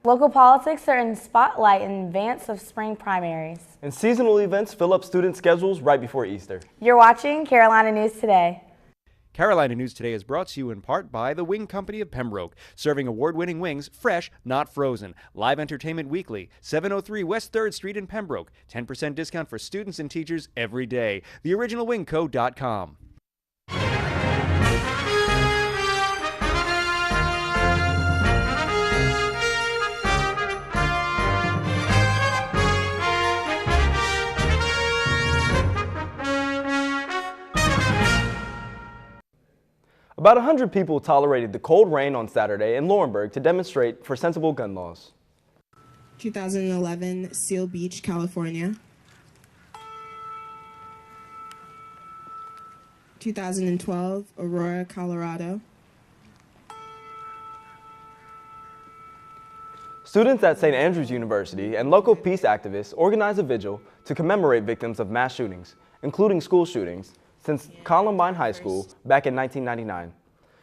Local politics are in spotlight in advance of spring primaries. And seasonal events fill up student schedules right before Easter. You're watching Carolina News Today. Carolina News Today is brought to you in part by the Wing Company of Pembroke, serving award-winning wings fresh, not frozen. Live entertainment weekly, 703 West 3rd Street in Pembroke. 10% discount for students and teachers every day. TheOriginalWingCo.com. About 100 people tolerated the cold rain on Saturday in Laurinburg to demonstrate for sensible gun laws. 2011, Seal Beach, California. 2012, Aurora, Colorado. Students at St. Andrews University and local peace activists organized a vigil to commemorate victims of mass shootings, including school shootings, since Columbine High School back in 1999.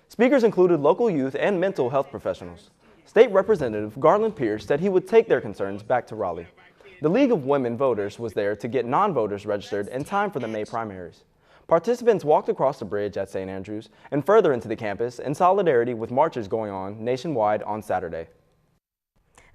Speakers included local youth and mental health professionals. State Representative Garland Pierce said he would take their concerns back to Raleigh. The League of Women Voters was there to get non-voters registered in time for the May primaries. Participants walked across the bridge at St. Andrews and further into the campus in solidarity with marches going on nationwide on Saturday.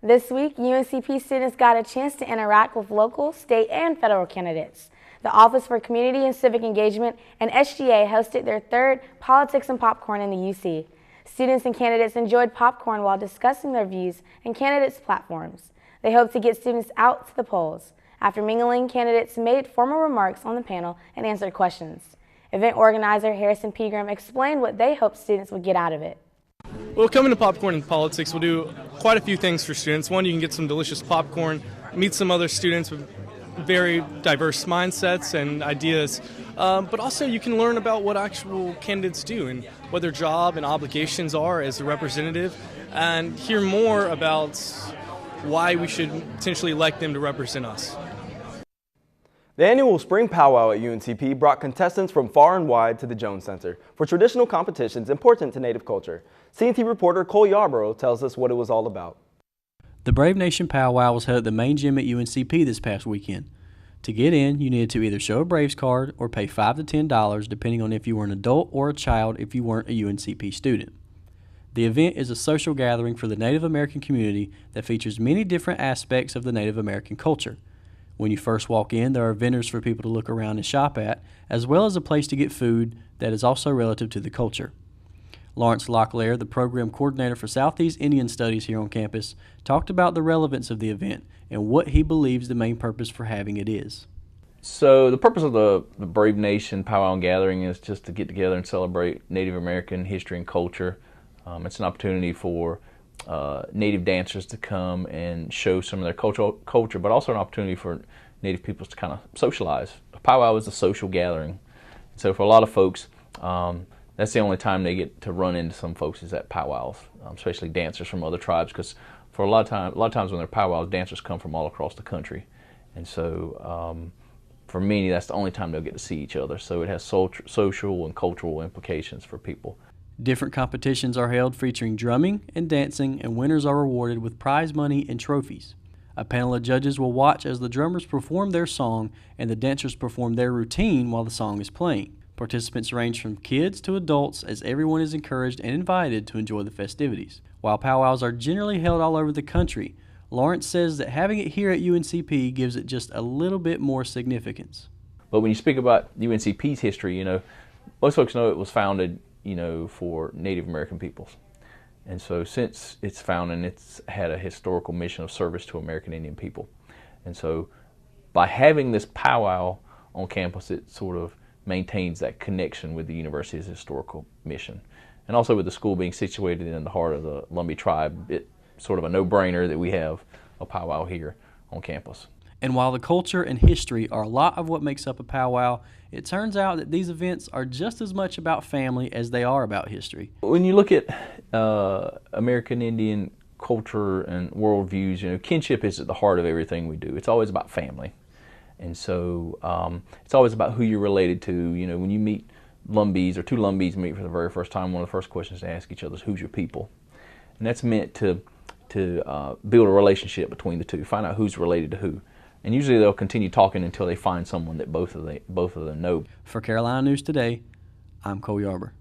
This week, UNCP students got a chance to interact with local, state, and federal candidates. The Office for Community and Civic Engagement and SGA hosted their third Politics and Popcorn in the UC. Students and candidates enjoyed popcorn while discussing their views and candidates' platforms. They hope to get students out to the polls. After mingling, candidates made formal remarks on the panel and answered questions. Event organizer Harrison Pegram explained what they hoped students would get out of it. Well, coming to Popcorn in Politics, we'll do quite a few things for students. One, you can get some delicious popcorn, meet some other students with very diverse mindsets and ideas, but also you can learn about what actual candidates do and what their job and obligations are as a representative, and hear more about why we should potentially elect them to represent us. The annual Spring Powwow at UNCP brought contestants from far and wide to the Jones Center for traditional competitions important to Native culture. CNT reporter Cole Yarborough tells us what it was all about. The Brave Nation Powwow was held at the main gym at UNCP this past weekend. To get in, you needed to either show a Braves card or pay $5 to $10 depending on if you were an adult or a child if you weren't a UNCP student. The event is a social gathering for the Native American community that features many different aspects of the Native American culture. When you first walk in, there are vendors for people to look around and shop at, as well as a place to get food that is also relative to the culture. Lawrence Locklear, the program coordinator for Southeast Indian Studies here on campus, talked about the relevance of the event and what he believes the main purpose for having it is. So the purpose of the Brave Nation Powwow and Gathering is just to get together and celebrate Native American history and culture. It's an opportunity for Native dancers to come and show some of their culture, but also an opportunity for Native peoples to kind of socialize. A powwow is a social gathering. So for a lot of folks, that's the only time they get to run into some folks is at powwows, especially dancers from other tribes, because for a lot of times when they're powwows, dancers come from all across the country. And so for many, that's the only time they'll get to see each other. So it has social and cultural implications for people. Different competitions are held featuring drumming and dancing, and winners are rewarded with prize money and trophies. A panel of judges will watch as the drummers perform their song and the dancers perform their routine while the song is playing. Participants range from kids to adults, as everyone is encouraged and invited to enjoy the festivities. While powwows are generally held all over the country, Lawrence says that having it here at UNCP gives it just a little bit more significance. But when you speak about UNCP's history, most folks know it was founded, for Native American peoples. And so since its founding, it's had a historical mission of service to American Indian people. And so by having this powwow on campus, it sort of maintains that connection with the university's historical mission. And also with the school being situated in the heart of the Lumbee tribe, it's sort of a no-brainer that we have a powwow here on campus. And while the culture and history are a lot of what makes up a powwow, it turns out that these events are just as much about family as they are about history. When you look at American Indian culture and worldviews, kinship is at the heart of everything we do. It's always about family. And so it's always about who you're related to. When you meet Lumbees or two Lumbees meet for the very first time, one of the first questions to ask each other is, who's your people? And that's meant to to build a relationship between the two, find out who's related to who. And usually they'll continue talking until they find someone that both of them know. For Carolina News Today, I'm Cole Yarber.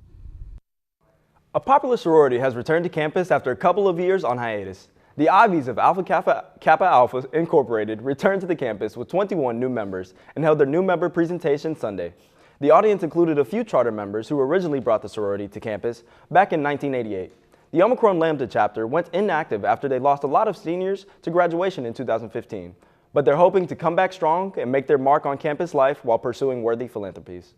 A popular sorority has returned to campus after a couple of years on hiatus. The Ivies of Alpha Kappa Alpha Incorporated returned to the campus with 21 new members and held their new member presentation Sunday. The audience included a few charter members who originally brought the sorority to campus back in 1988. The Omicron Lambda chapter went inactive after they lost a lot of seniors to graduation in 2015, but they're hoping to come back strong and make their mark on campus life while pursuing worthy philanthropies.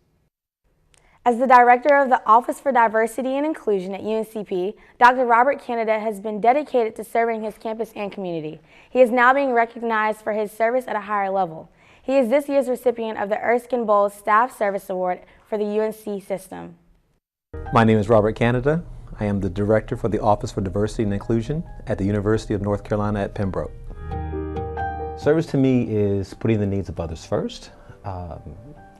As the director of the Office for Diversity and Inclusion at UNCP, Dr. Robert Canada has been dedicated to serving his campus and community. He is now being recognized for his service at a higher level. He is this year's recipient of the Erskine Bowles Staff Service Award for the UNC system. My name is Robert Canada. I am the director for the Office for Diversity and Inclusion at the University of North Carolina at Pembroke. Service to me is putting the needs of others first.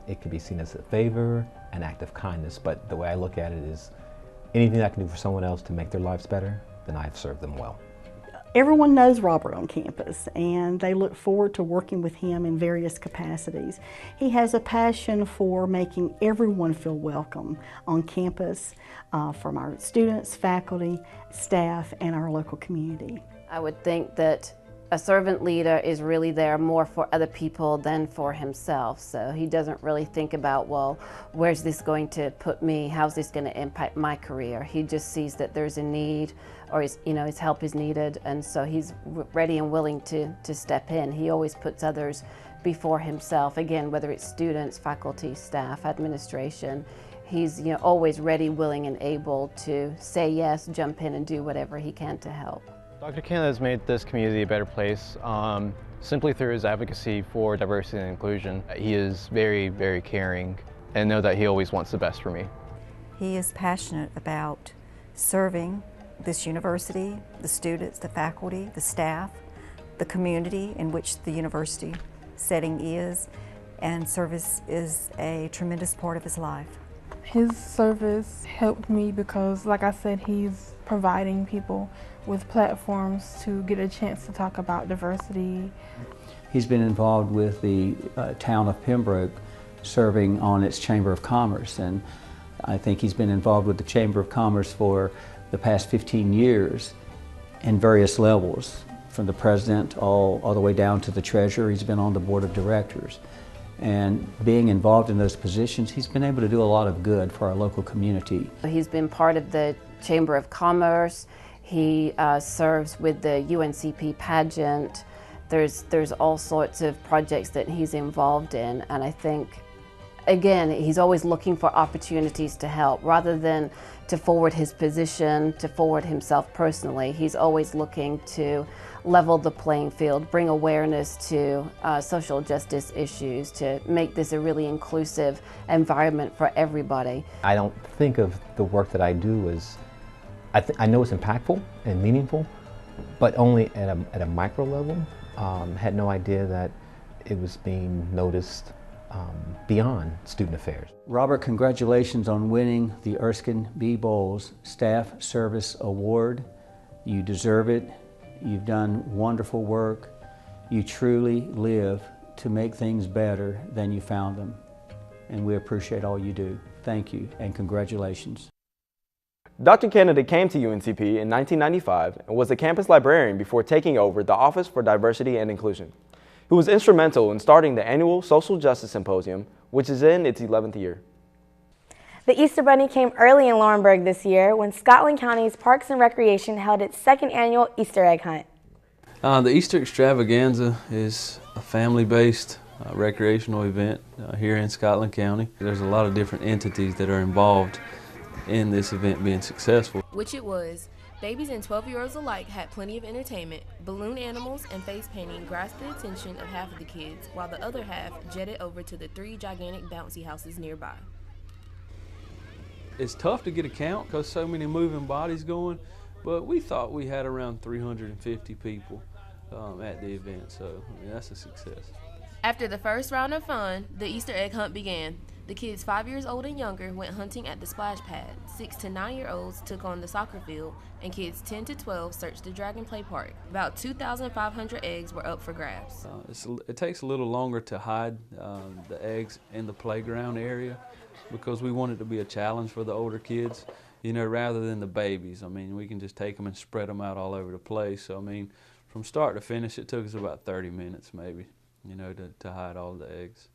It can be seen as a favor, an act of kindness, but the way I look at it is anything I can do for someone else to make their lives better, then I've served them well. Everyone knows Robert on campus, and they look forward to working with him in various capacities. He has a passion for making everyone feel welcome on campus, from our students, faculty, staff, and our local community. I would think that a servant leader is really there more for other people than for himself. So he doesn't really think about, well, where's this going to put me? How's this going to impact my career? He just sees that there's a need, or his help is needed, and so he's ready and willing to step in. He always puts others before himself. Again, whether it's students, faculty, staff, administration, he's always ready, willing, and able to say yes, jump in, and do whatever he can to help. Dr. Canada has made this community a better place simply through his advocacy for diversity and inclusion. He is very, very caring, and know that he always wants the best for me. He is passionate about serving this university, the students, the faculty, the staff, the community in which the university setting is, and service is a tremendous part of his life. His service helped me because, like I said, he's providing people with platforms to get a chance to talk about diversity. He's been involved with the town of Pembroke, serving on its Chamber of Commerce, and I think he's been involved with the Chamber of Commerce for the past 15 years in various levels, from the president all the way down to the treasurer. He's been on the board of directors. And being involved in those positions, he's been able to do a lot of good for our local community. He's been part of the Chamber of Commerce. He serves with the UNCP pageant. There's all sorts of projects that he's involved in, and I think, again, he's always looking for opportunities to help rather than to forward his position, to forward himself personally. He's always looking to level the playing field, bring awareness to social justice issues, to make this a really inclusive environment for everybody. I don't think of the work that I do as, I know it's impactful and meaningful, but only at a micro level. Had no idea that it was being noticed beyond student affairs. Robert, congratulations on winning the Erskine B. Bowles Staff Service Award. You deserve it. You've done wonderful work. You truly live to make things better than you found them. And we appreciate all you do. Thank you and congratulations. Dr. Canada came to UNCP in 1995 and was a campus librarian before taking over the Office for Diversity and Inclusion. He was instrumental in starting the annual Social Justice Symposium, which is in its 11th year. The Easter Bunny came early in Laurinburg this year when Scotland County's Parks and Recreation held its second annual Easter egg hunt. The Easter Extravaganza is a family-based recreational event here in Scotland County. There's a lot of different entities that are involved in this event being successful. Which it was. Babies and 12-year-olds alike had plenty of entertainment. Balloon animals and face painting grasped the attention of half of the kids, while the other half jetted over to the 3 gigantic bouncy houses nearby. It's tough to get a count because so many moving bodies going, but we thought we had around 350 people at the event, so I mean, that's a success. After the first round of fun, the Easter egg hunt began. The kids 5 years old and younger went hunting at the splash pad, 6 to 9-year-olds took on the soccer field, and kids 10 to 12 searched the Dragon Play Park. About 2,500 eggs were up for grabs. It takes a little longer to hide the eggs in the playground area because we want it to be a challenge for the older kids, you know, rather than the babies. I mean, we can just take them and spread them out all over the place. So, I mean, from start to finish, it took us about 30 minutes maybe, you know, to hide all the eggs.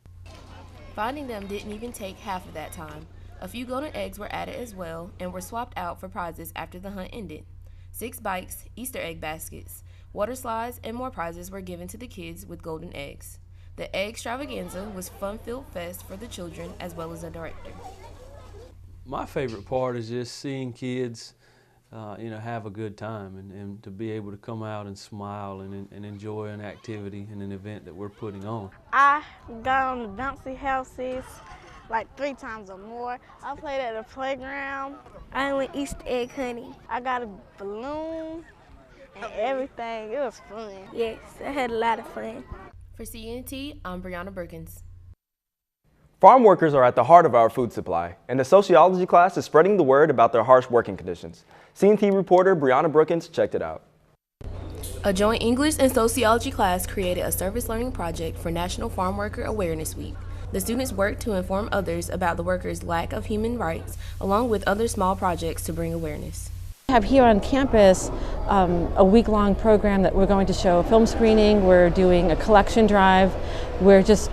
Finding them didn't even take half of that time. A few golden eggs were added as well and were swapped out for prizes after the hunt ended. 6 bikes, Easter egg baskets, water slides, and more prizes were given to the kids with golden eggs. The egg extravaganza was fun-filled fest for the children as well as the director. My favorite part is just seeing kids you know, have a good time and to be able to come out and smile and enjoy an activity and an event that we're putting on. I got on the bouncy houses like 3 times or more. I played at the playground. I went Easter egg hunting. I got a balloon and everything. It was fun. Yes, I had a lot of fun. For CNT, I'm Brianna Brookins. Farm workers are at the heart of our food supply, and the sociology class is spreading the word about their harsh working conditions. CNT reporter Brianna Brookins checked it out. A joint English and sociology class created a service learning project for National Farm Worker Awareness Week. The students worked to inform others about the workers' lack of human rights, along with other small projects to bring awareness. We have here on campus a week-long program that we're going to show film screening. We're doing a collection drive. We're just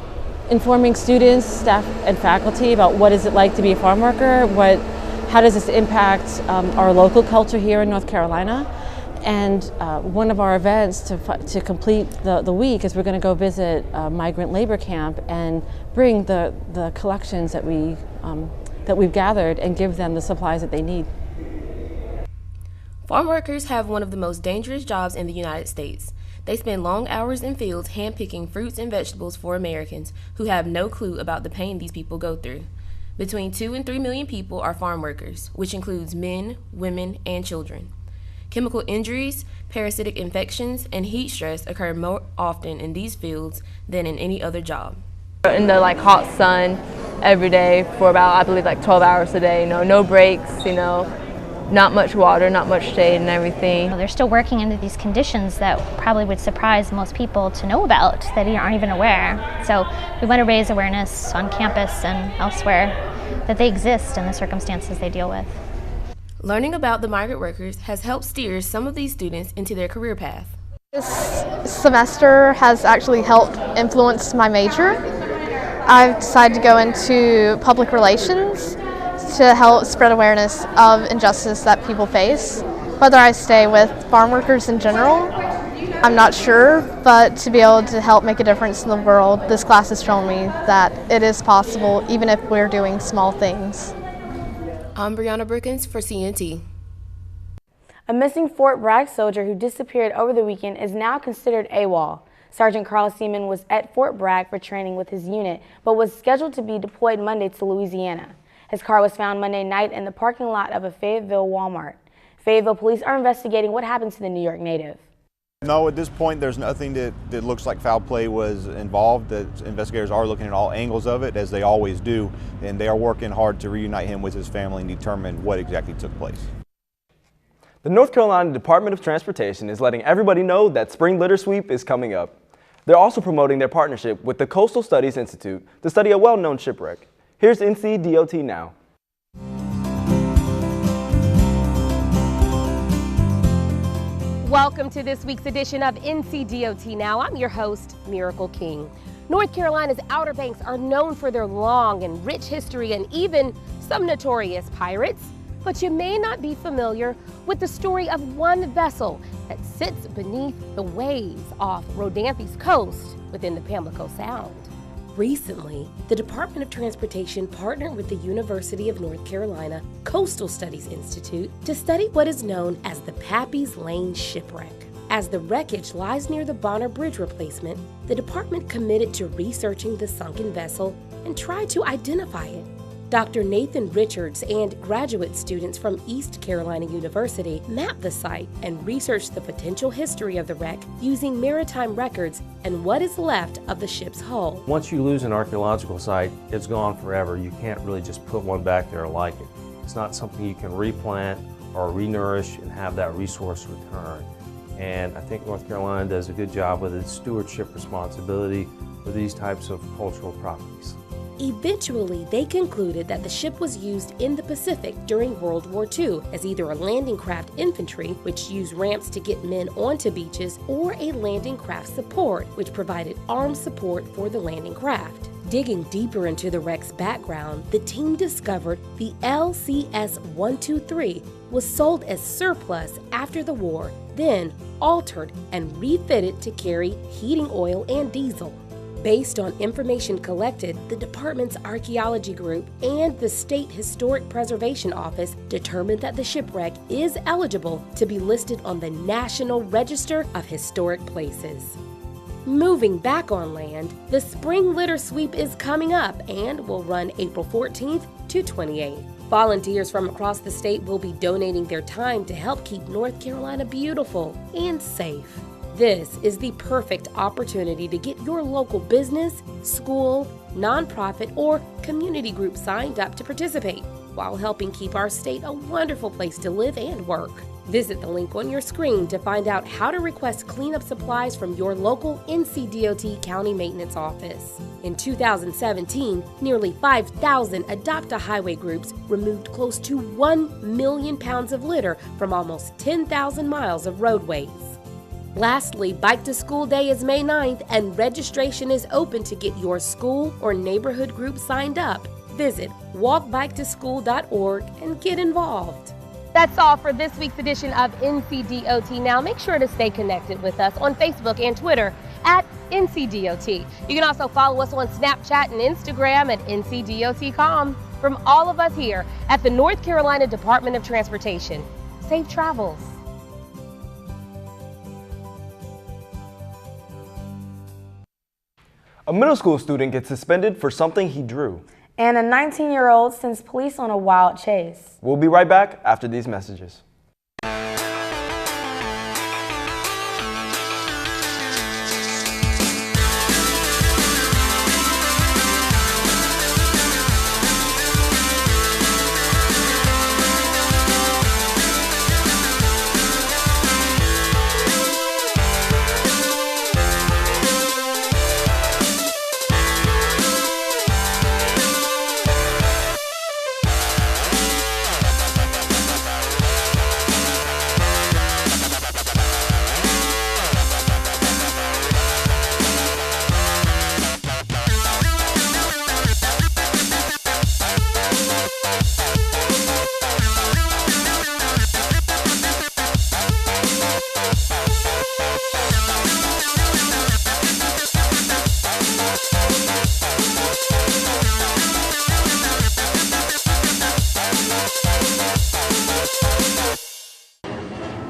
informing students, staff, and faculty about what is it like to be a farm worker, how does this impact our local culture here in North Carolina. And one of our events to complete the week is we're going to go visit a migrant labor camp and bring the collections that we've gathered and give them the supplies that they need. Farm workers have one of the most dangerous jobs in the United States. They spend long hours in fields hand-picking fruits and vegetables for Americans who have no clue about the pain these people go through. Between 2 and 3 million people are farm workers, which includes men, women, and children. Chemical injuries, parasitic infections, and heat stress occur more often in these fields than in any other job. In the hot sun every day for about, I believe, 12 hours a day, no breaks, not much water, not much shade and everything. They're still working under these conditions that probably would surprise most people to know about, that aren't even aware. So we want to raise awareness on campus and elsewhere that they exist in the circumstances they deal with. Learning about the migrant workers has helped steer some of these students into their career path. This semester has actually helped influence my major. I've decided to go into public relations to help spread awareness of injustice that people face. Whether I stay with farm workers in general, I'm not sure, but to be able to help make a difference in the world, this class has shown me that it is possible even if we're doing small things. I'm Brianna Brookins for CNT. A missing Fort Bragg soldier who disappeared over the weekend is now considered AWOL. Sergeant Carl Seaman was at Fort Bragg for training with his unit, but was scheduled to be deployed Monday to Louisiana. His car was found Monday night in the parking lot of a Fayetteville Walmart. Fayetteville police are investigating what happened to the New York native. No, at this point there's nothing that looks like foul play was involved. The investigators are looking at all angles of it, as they always do, and they are working hard to reunite him with his family and determine what exactly took place. The North Carolina Department of Transportation is letting everybody know that Spring Litter Sweep is coming up. They're also promoting their partnership with the Coastal Studies Institute to study a well-known shipwreck. Here's NCDOT Now. Welcome to this week's edition of NCDOT Now. I'm your host, Miracle King. North Carolina's Outer Banks are known for their long and rich history and even some notorious pirates. But you may not be familiar with the story of one vessel that sits beneath the waves off Rodanthes coast within the Pamlico Sound. Recently, the Department of Transportation partnered with the University of North Carolina Coastal Studies Institute to study what is known as the Pappy's Lane shipwreck. As the wreckage lies near the Bonner Bridge replacement, the department committed to researching the sunken vessel and tried to identify it. Dr. Nathan Richards and graduate students from East Carolina University mapped the site and researched the potential history of the wreck using maritime records and what is left of the ship's hull. Once you lose an archaeological site, it's gone forever. You can't really just put one back there like it. It's not something you can replant or renourish and have that resource return. And I think North Carolina does a good job with its stewardship responsibility for these types of cultural properties. Eventually, they concluded that the ship was used in the Pacific during World War II as either a landing craft infantry, which used ramps to get men onto beaches, or a landing craft support, which provided armed support for the landing craft. Digging deeper into the wreck's background, the team discovered the LCS-123 was sold as surplus after the war, then altered and refitted to carry heating oil and diesel. Based on information collected, the department's archaeology group and the State Historic Preservation Office determined that the shipwreck is eligible to be listed on the National Register of Historic Places. Moving back on land, the Spring Litter Sweep is coming up and will run April 14th to 28th. Volunteers from across the state will be donating their time to help keep North Carolina beautiful and safe. This is the perfect opportunity to get your local business, school, nonprofit, or community group signed up to participate, while helping keep our state a wonderful place to live and work. Visit the link on your screen to find out how to request cleanup supplies from your local NCDOT County Maintenance Office. In 2017, nearly 5,000 Adopt-A-Highway groups removed close to 1 million pounds of litter from almost 10,000 miles of roadways. Lastly, Bike to School Day is May 9th and registration is open to get your school or neighborhood group signed up. Visit walkbiketoschool.org and get involved. That's all for this week's edition of NCDOT Now. Make sure to stay connected with us on Facebook and Twitter at NCDOT. You can also follow us on Snapchat and Instagram at NCDOT.com. From all of us here at the North Carolina Department of Transportation, safe travels. A middle school student gets suspended for something he drew. And a 19-year-old sends police on a wild chase. We'll be right back after these messages.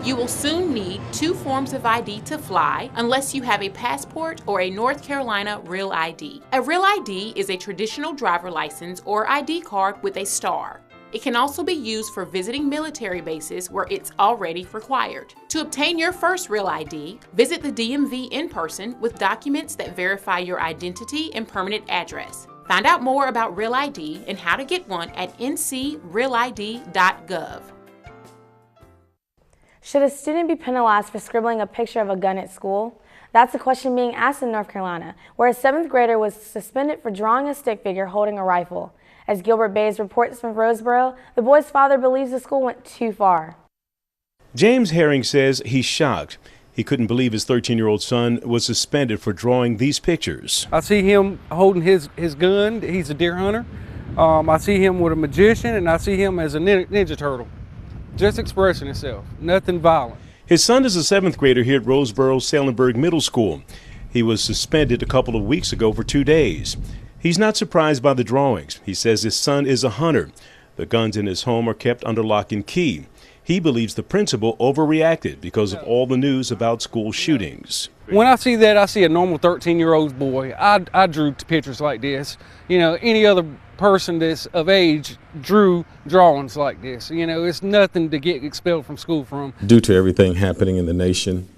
You will soon need 2 forms of ID to fly unless you have a passport or a North Carolina Real ID. A Real ID is a traditional driver license or ID card with a star. It can also be used for visiting military bases where it's already required. To obtain your first Real ID, visit the DMV in person with documents that verify your identity and permanent address. Find out more about Real ID and how to get one at ncrealid.gov. Should a student be penalized for scribbling a picture of a gun at school? That's a question being asked in North Carolina, where a 7th grader was suspended for drawing a stick figure holding a rifle. As Gilbert Bays reports from Roseboro, the boy's father believes the school went too far. James Herring says he's shocked. He couldn't believe his 13-year-old son was suspended for drawing these pictures. I see him holding his gun. He's a deer hunter. I see him with a magician, and I see him as a ninja turtle. Just expressing himself, nothing violent. His son is a 7th grader here at Roseboro Salenberg Middle School. He was suspended a couple of weeks ago for 2 days. He's not surprised by the drawings. He says his son is a hunter. The guns in his home are kept under lock and key. He believes the principal overreacted because of all the news about school shootings. When I see that, I see a normal 13-year-old boy. I drew pictures like this. You know, any other person that's of age drew drawings like this. You know, it's nothing to get expelled from school from. Due to everything happening in the nation,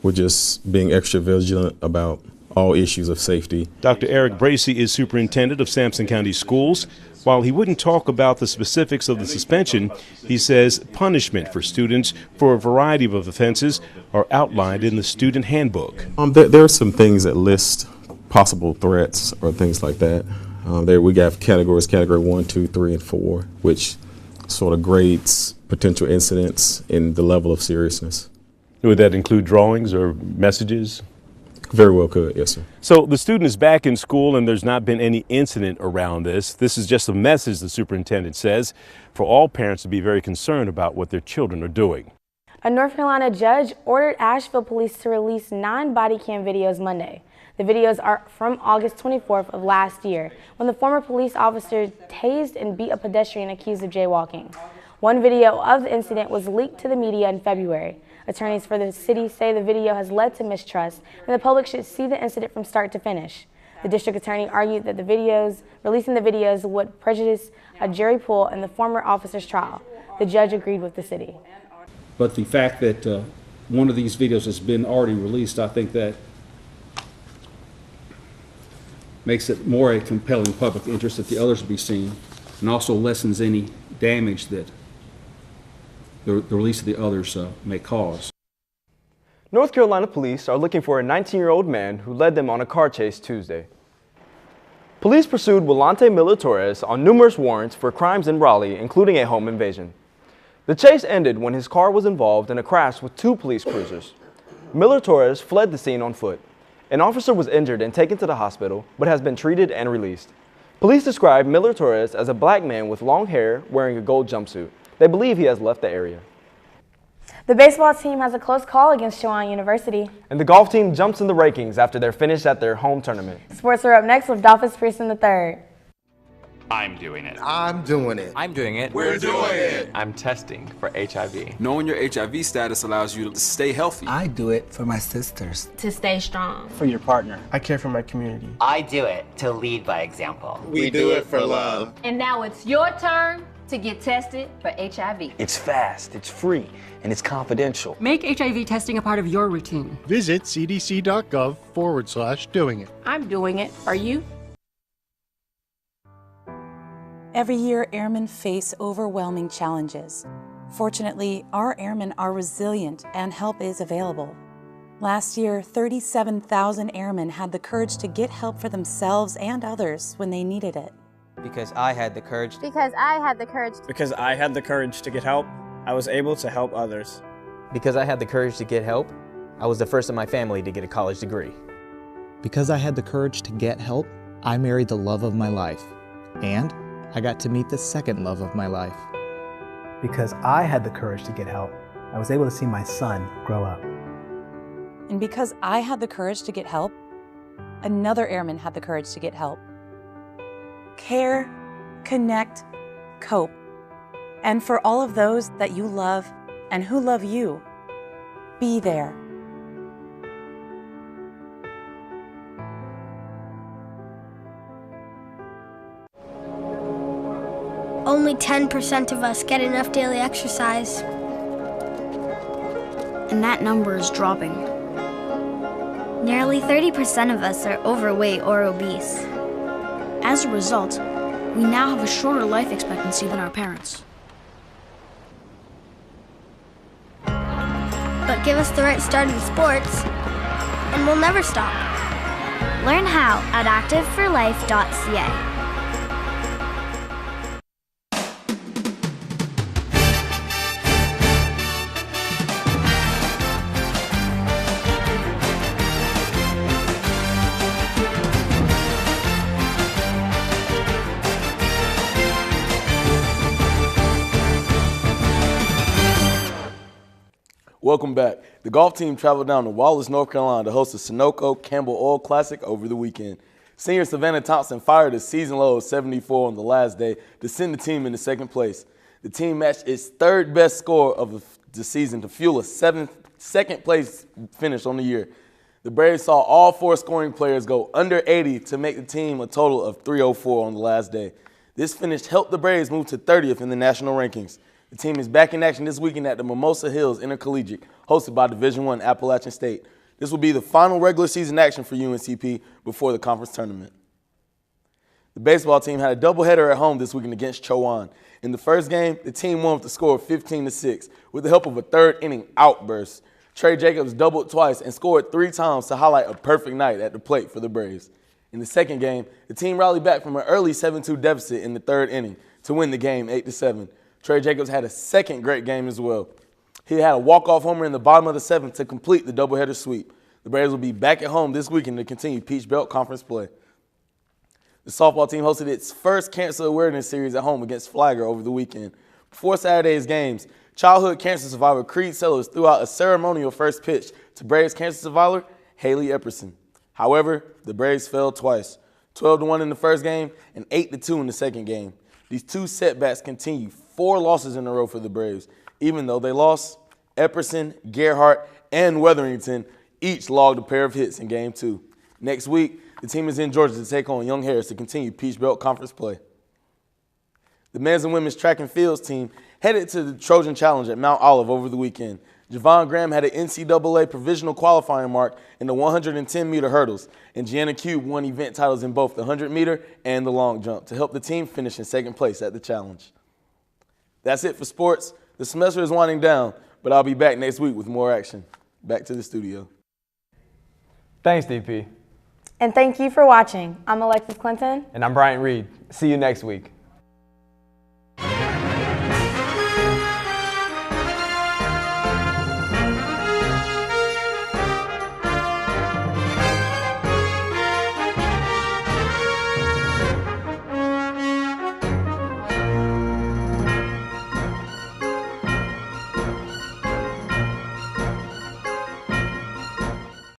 we're just being extra vigilant about all issues of safety. Dr. Eric Bracey is superintendent of Sampson County Schools. While he wouldn't talk about the specifics of the suspension, he says punishment for students for a variety of offenses are outlined in the student handbook. There are some things that list possible threats or things like that. There we have categories, category 1, 2, 3, and 4, which sort of grades potential incidents in the level of seriousness. Would that include drawings or messages? Very well could, yes, sir. So the student is back in school and there's not been any incident around this. This is just a message, the superintendent says, for all parents to be very concerned about what their children are doing. A North Carolina judge ordered Asheville police to release 9 body cam videos Monday. The videos are from August 24th of last year, when the former police officer tased and beat a pedestrian accused of jaywalking. One video of the incident was leaked to the media in February. Attorneys for the city say the video has led to mistrust and the public should see the incident from start to finish. The district attorney argued that releasing the videos would prejudice a jury pool in the former officer's trial. The judge agreed with the city. But the fact that one of these videos has been already released, I think that makes it more a compelling public interest that the others be seen, and also lessens any damage that the release of the others may cause. North Carolina police are looking for a 19-year-old man who led them on a car chase Tuesday. Police pursued Willante Miller-Torres on numerous warrants for crimes in Raleigh, including a home invasion. The chase ended when his car was involved in a crash with 2 police cruisers. Miller-Torres fled the scene on foot. An officer was injured and taken to the hospital, but has been treated and released. Police described Miller-Torres as a black man with long hair wearing a gold jumpsuit. They believe he has left the area. The baseball team has a close call against Chowan University. And the golf team jumps in the rankings after they're finished at their home tournament. Sports are up next with Dolphins Pearson III. I'm doing it. I'm doing it. I'm doing it. We're doing it. I'm testing for HIV. Knowing your HIV status allows you to stay healthy. I do it for my sisters. To stay strong. For your partner. I care for my community. I do it to lead by example. We do it for love. And now it's your turn to get tested for HIV. It's fast, it's free, and it's confidential. Make HIV testing a part of your routine. Visit cdc.gov/doing it. I'm doing it. Are you? Every year, airmen face overwhelming challenges. Fortunately, our airmen are resilient and help is available. Last year, 37,000 airmen had the courage to get help for themselves and others when they needed it. Because I had the courage. Because I had the courage. Because I had the courage to get help, I was able to help others. Because I had the courage to get help, I was the first in my family to get a college degree. Because I had the courage to get help, I married the love of my life. And I got to meet the second love of my life. Because I had the courage to get help, I was able to see my son grow up. And because I had the courage to get help, another airman had the courage to get help. Care, connect, cope. And for all of those that you love and who love you, be there. Only 10% of us get enough daily exercise. And that number is dropping. Nearly 30% of us are overweight or obese. As a result, we now have a shorter life expectancy than our parents. But give us the right start in sports, and we'll never stop. Learn how at activeforlife.ca. Welcome back. The golf team traveled down to Wallace, North Carolina to host the Sunoco Campbell Oil Classic over the weekend. Senior Savannah Thompson fired a season low of 74 on the last day to send the team into second place. The team matched its third best score of the season to fuel a second place finish on the year. The Braves saw all 4 scoring players go under 80 to make the team a total of 304 on the last day. This finish helped the Braves move to 30th in the national rankings. The team is back in action this weekend at the Mimosa Hills Intercollegiate, hosted by Division I Appalachian State. This will be the final regular season action for UNCP before the conference tournament. The baseball team had a doubleheader at home this weekend against Chowan. In the first game, the team won with the score of 15-6 with the help of a third-inning outburst. Trey Jacobs doubled twice and scored 3 times to highlight a perfect night at the plate for the Braves. In the second game, the team rallied back from an early 7-2 deficit in the third inning to win the game 8-7. Trey Jacobs had a second great game as well. He had a walk-off homer in the bottom of the 7th to complete the doubleheader sweep. The Braves will be back at home this weekend to continue Peach Belt Conference play. The softball team hosted its first cancer awareness series at home against Flagler over the weekend. Before Saturday's games, childhood cancer survivor Creed Sellers threw out a ceremonial first pitch to Braves cancer survivor Haley Epperson. However, the Braves fell twice, 12-1 in the first game and 8-2 in the second game. These 2 setbacks continue 4 losses in a row for the Braves. Even though they lost, Epperson, Gerhardt, and Weatherington each logged a pair of hits in Game 2. Next week, the team is in Georgia to take on Young Harris to continue Peach Belt Conference play. The men's and women's track and fields team headed to the Trojan Challenge at Mount Olive over the weekend. Javon Graham had an NCAA provisional qualifying mark in the 110-meter hurdles, and Gianna Cube won event titles in both the 100-meter and the long jump to help the team finish in second place at the challenge. That's it for sports. The semester is winding down, but I'll be back next week with more action. Back to the studio. Thanks, DP. And thank you for watching. I'm Alexis Clinton. And I'm Bryant Reed. See you next week.